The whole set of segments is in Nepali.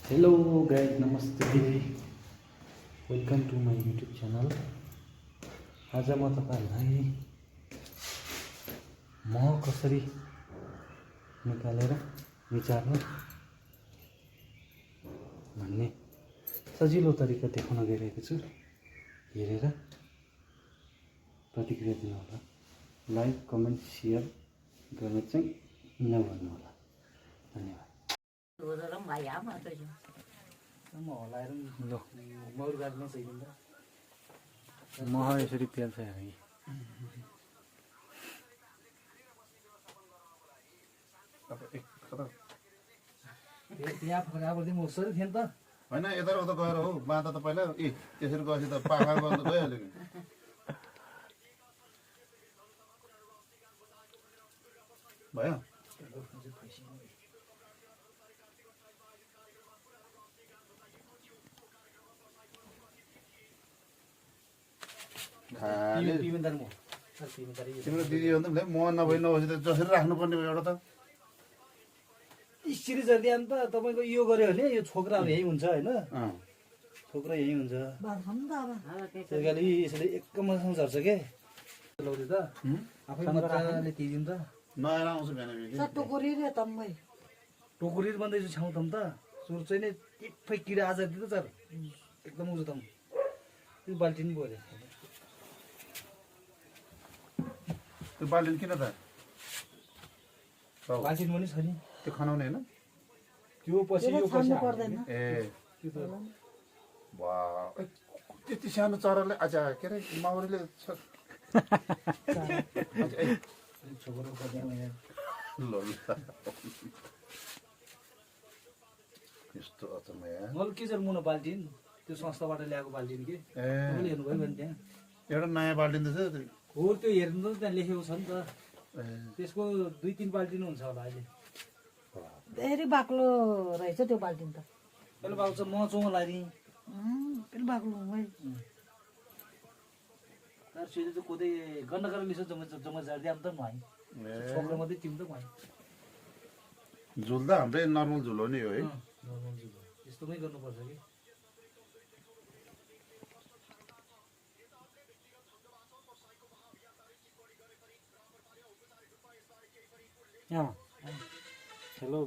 हेलो गाइज, नमस्ते, welcome to my YouTube channel. आज म तपाईँहरूलाई मह कसरी निकालेर निचार्ने भन्ने सजिलो तरिका देखाउन गइरहेको छु। हेरेर प्रतिक्रिया दिनुहोला। लाइक, कमेन्ट, सेयर गर्न चाहिँ नभुल्नुहोला। धन्यवाद। मह यसरी पेल्छ हामी। होइन यता उता गएर हो बाँधा त पहिला त्यसरी गएपछि त पाखा गर्नु गइहाल्यो नि। भयो तिम्रो दिदी भन्दा म नभइ नभएपछि त जसरी राख्नुपर्ने भयो एउटा त स्त्री जर्दी अन्त तपाईँको यो गर्यो भने यो छोक्राहरू यही हुन्छ होइन, छोक्रा यही हुन्छ। त्यही कारण यसले एकैसँग झर्छ के लाउँदै त आफै मजाले तिदिनु त नआएर आउँछ बिहान टोकुरी भन्दैछु छाउँ तम त सुरु चाहिँ नै टिप्पै किरा आज दिँदा सर एकदम उजो तम त्यो बाल्टिन पो अरे त्यो बाल्टिन किन त बाल्टिन पनि छ नि त्यो खनाउने होइन त्यो पछि यो पछि ए वा त्यति सानो चराले आज के अरे माउरीले यस्तो अचम्म यार मैले के चाहिँ मुनो बाल्टिन त्यो संस्थाबाट ल्याएको बाल्टिन कि तपाईँले हेर्नुभयो भने त्यहाँ एउटा नयाँ बाल्टिन त छ हो त्यो हेर्नु त त्यहाँ लेखेको छ नि त त्यसको 2-3 बाल्टिन हुन्छ होला अहिले। धेरै बाक्लो रहेछ त्यो बाल्टिन त। पहिला बाबु चाहिँ म चोङ लाइदिएँ पनि बाक्लो तर सुझे चाहिँ कोदै गर्न गरेर लिन्छ जम्मा झार्दै आम त भाइ छोक्रा मात्रै तिम त भाइ झुल त हाम्रै नर्मल झुल हो नि हो है। यस्तोमै गर्नुपर्छ कि हेलो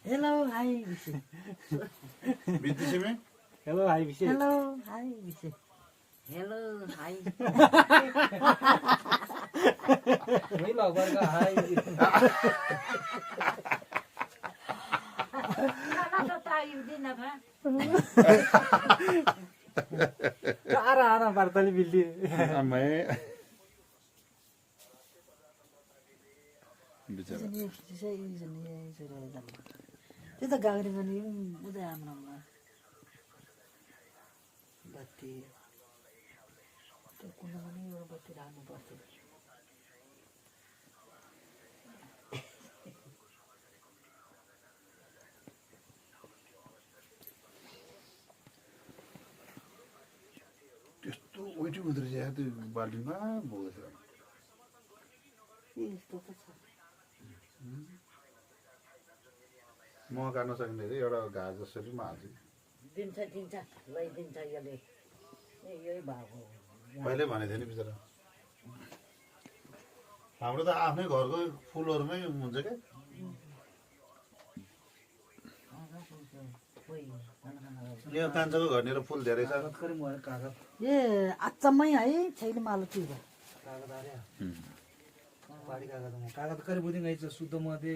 हेलो हाई बित्ती सिमे हेलो हाई विषय हेलो हाई विषय हेलो हाई वही लगभग हाई आरा वार्ताले बिल्ली त्यो त गाग्री पनि उदय आम्रामा बत्ती त्यो कुनै पनि एउटा बत्ती राख्नु पर्थ्यो। त्यस्तो उल्टी हुँदो रहेछ यार त्यो बाल्टिनमा बोकेछ यस्तो त छ म गाड्न सकिने अरे एउटा घाँस जसरी पनि हाल्छु दिन्छ लैदिन्छ यसले यही भएको पहिले भनेको थियो नि बिचरा हाम्रो त आफ्नै घरको फुलहरूमै हुन्छ क्या यहाँ कान्छाको घरनिर फुल धेरै छ कागज ए अचम्मै है छैन मालो त्यो कागज आरे पाडी कागज कागज करी बुझिङ शुद्ध मध्ये